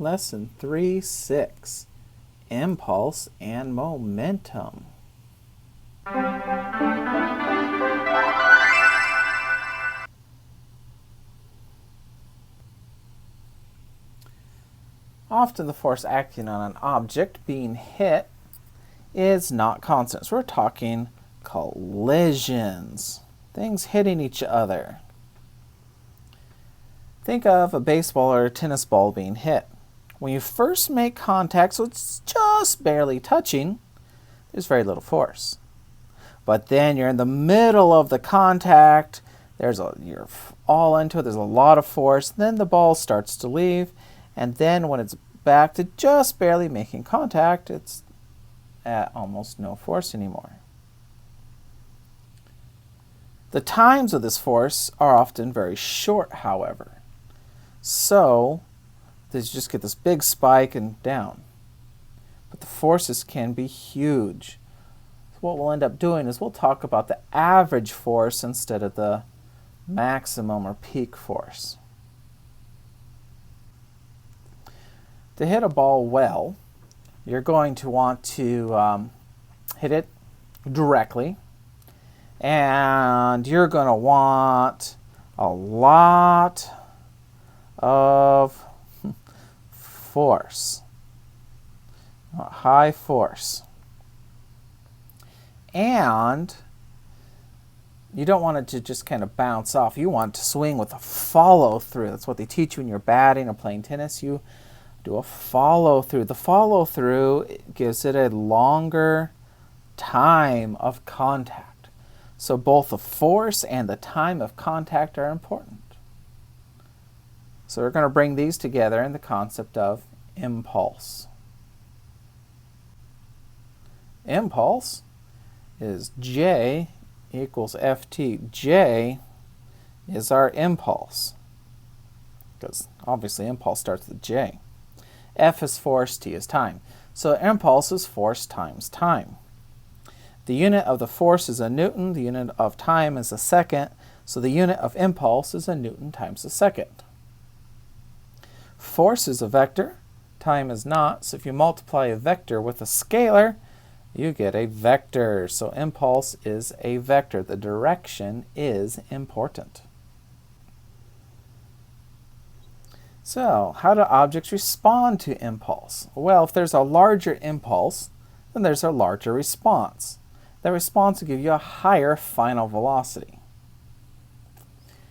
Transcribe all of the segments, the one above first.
Lesson 3-6, Impulse and Momentum. Often the force acting on an object being hit is not constant. So we're talking collisions, things hitting each other. Think of a baseball or a tennis ball being hit. When you first make contact, so it's just barely touching, there's very little force. But then you're in the middle of the contact, you're all into it, there's a lot of force, then the ball starts to leave, and then when it's back to just barely making contact, it's at almost no force anymore. The times of this force are often very short, however. So, you just get this big spike and down. But the forces can be huge. So what we'll end up doing is we'll talk about the average force instead of the maximum or peak force. To hit a ball well, you're going to want to hit it directly, and you're going to want a lot of force, high force. And you don't want it to just kind of bounce off. You want it to swing with a follow through. That's what they teach you when you're batting or playing tennis. You do a follow through. The follow through gives it a longer time of contact. So both the force and the time of contact are important. So we're going to bring these together in the concept of impulse. Impulse is J equals Ft. J is our impulse, because obviously impulse starts with J. F is force, T is time. So impulse is force times time. The unit of the force is a Newton, the unit of time is a second, so the unit of impulse is a Newton times a second. Force is a vector, time is not, so if you multiply a vector with a scalar, you get a vector. So impulse is a vector. The direction is important. So, how do objects respond to impulse? Well, if there's a larger impulse, then there's a larger response. That response will give you a higher final velocity.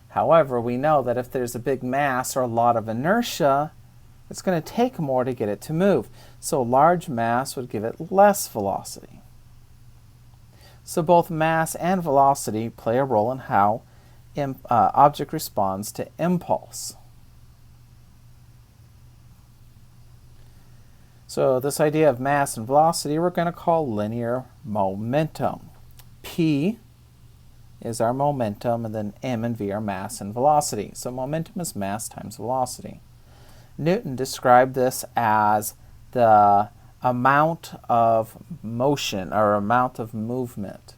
However, we know that if there's a big mass or a lot of inertia, it's going to take more to get it to move. So a large mass would give it less velocity. So both mass and velocity play a role in how object responds to impulse. So this idea of mass and velocity we're going to call linear momentum. P is our momentum, and then M and V are mass and velocity. So momentum is mass times velocity. Newton described this as the amount of motion or amount of movement.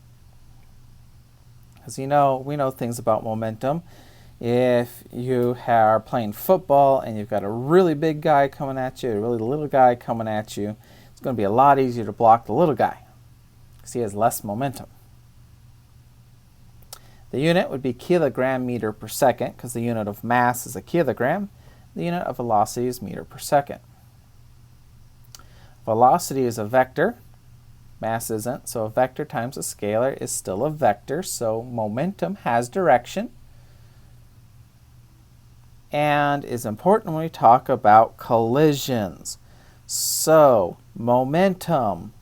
As you know, we know things about momentum. If you are playing football and you've got a really big guy coming at you, a really little guy coming at you, it's going to be a lot easier to block the little guy because he has less momentum. The unit would be kilogram meter per second because the unit of mass is a kilogram. The unit of velocity is meter per second. Velocity is a vector. Mass isn't, so a vector times a scalar is still a vector, so momentum has direction and is important when we talk about collisions. So momentum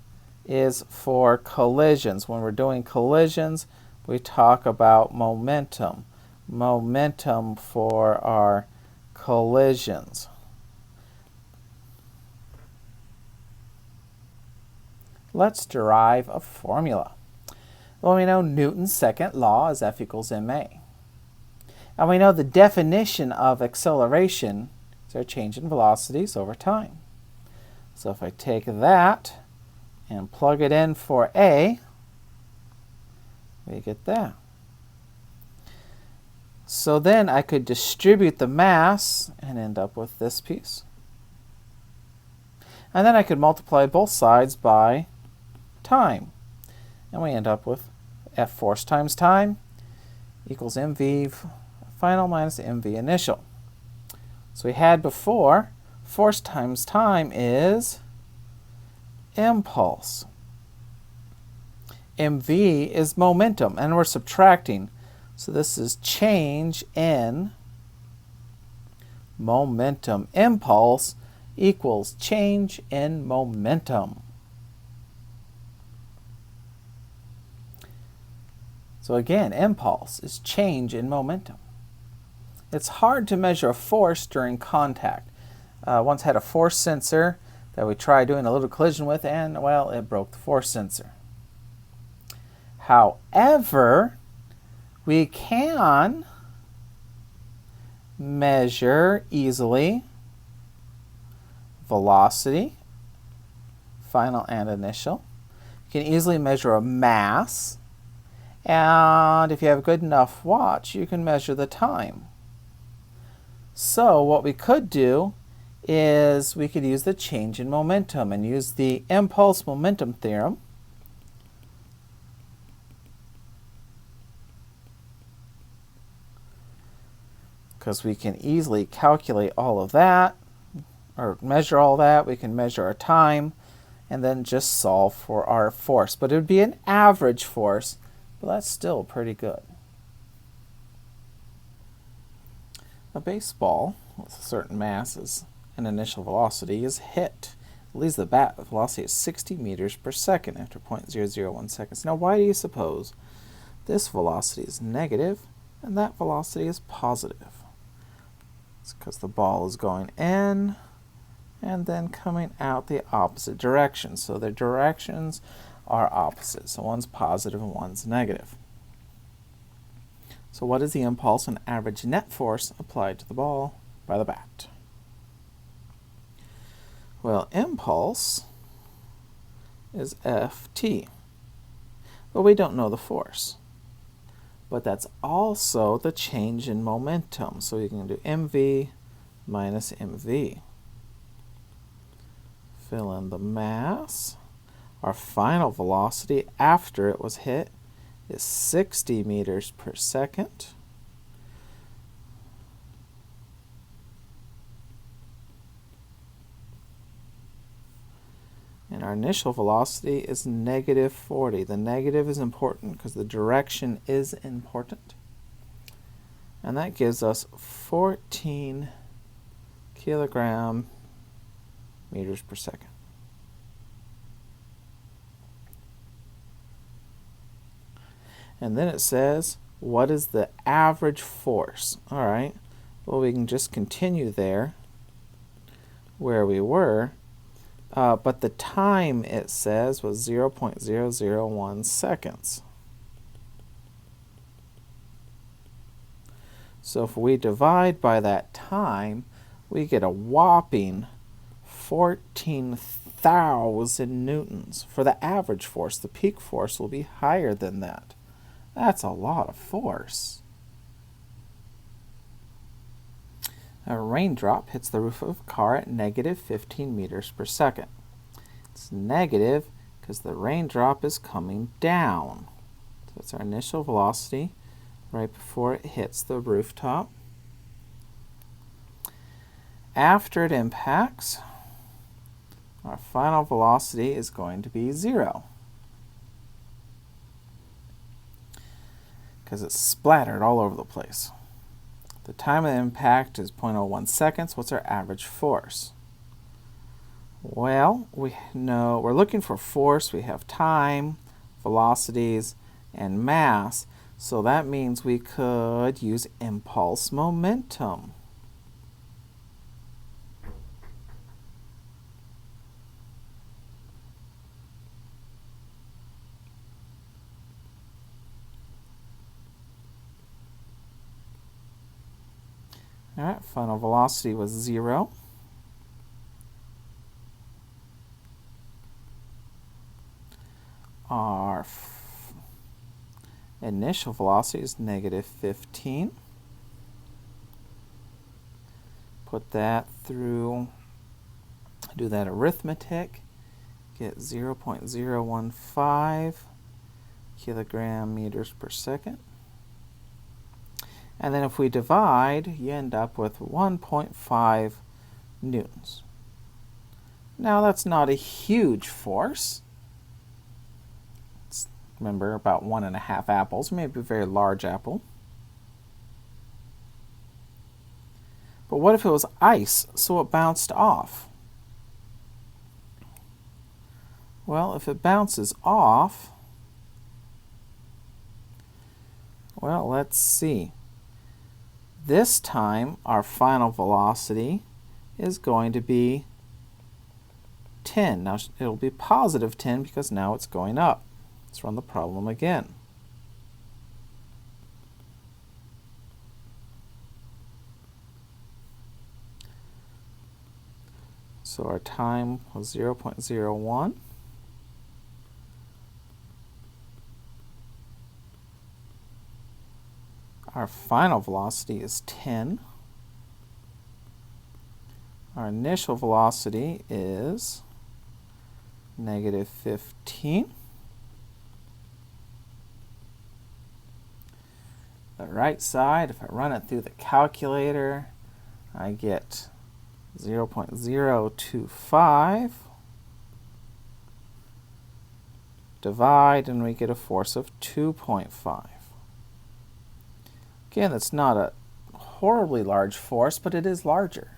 is for collisions. When we're doing collisions, we talk about momentum. Momentum for our collisions. Let's derive a formula. Well, we know Newton's second law is F equals ma. And we know the definition of acceleration is our change in velocities over time. So if I take that and plug it in for A, we get that. So then I could distribute the mass and end up with this piece. And then I could multiply both sides by time. And we end up with F force times time equals mv final minus mv initial. So we had before, force times time is impulse. mv is momentum, and we're subtracting. So this is change in momentum. Impulse equals change in momentum. So again, impulse is change in momentum. It's hard to measure a force during contact. Once had a force sensor that we tried doing a little collision with, and well, it broke the force sensor. However, we can measure easily velocity, final and initial. You can easily measure a mass, and if you have a good enough watch, you can measure the time. So what we could do is we could use the change in momentum and use the impulse momentum theorem. Because we can easily calculate all of that, or measure all that. We can measure our time, and then just solve for our force. But it would be an average force, but that's still pretty good. A baseball with a certain mass and initial velocity is hit. It leaves the bat with velocity at 60 meters per second after 0.001 seconds. Now, why do you suppose this velocity is negative and that velocity is positive? It's because the ball is going in and then coming out the opposite direction. So their directions are opposite. So one's positive and one's negative. So what is the impulse and average net force applied to the ball by the bat? Well, impulse is Ft, but we don't know the force. But that's also the change in momentum. So you can do mv minus mv. Fill in the mass. Our final velocity after it was hit is 60 meters per second. And our initial velocity is negative 40. The negative is important because the direction is important. And that gives us 14 kilogram meters per second. And then it says, what is the average force? All right, well, we can just continue there where we were. But the time, it says, was 0.001 seconds. So if we divide by that time, we get a whopping 14,000 newtons. For the average force, the peak force will be higher than that. That's a lot of force. A raindrop hits the roof of a car at negative 15 meters per second. It's negative because the raindrop is coming down. So that's our initial velocity right before it hits the rooftop. After it impacts, our final velocity is going to be 0. Because it's splattered all over the place. The time of the impact is 0.01 seconds. What's our average force? Well, we know we're looking for force. We have time, velocities, and mass. So that means we could use impulse momentum. All right, final velocity was 0. Our initial velocity is negative 15. Put that through Do that arithmetic, get 0.015 kilogram meters per second. And then if we divide, you end up with 1.5 newtons. Now that's not a huge force. It's, remember, about 1.5 apples, maybe a very large apple. But what if it was ice, so it bounced off? Well, if it bounces off, well, let's see. This time, our final velocity is going to be 10. Now, it'll be positive 10 because now it's going up. Let's run the problem again. So our time was 0.01. Our final velocity is 10. Our initial velocity is negative 15. The right side, if I run it through the calculator, I get 0.025. Divide, and we get a force of 2.5. Again, that's not a horribly large force, but it is larger.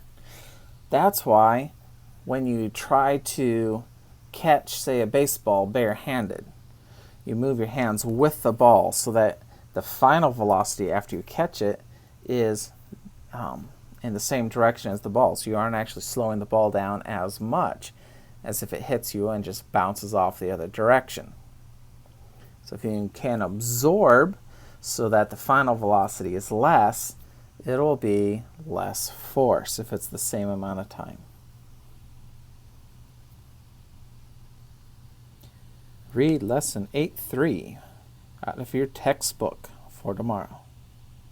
That's why when you try to catch, say, a baseball barehanded, you move your hands with the ball so that the final velocity after you catch it is in the same direction as the ball. So you aren't actually slowing the ball down as much as if it hits you and just bounces off the other direction. So if you can absorb so that the final velocity is less, it'll be less force if it's the same amount of time. Read lesson 8.3 out of your textbook for tomorrow.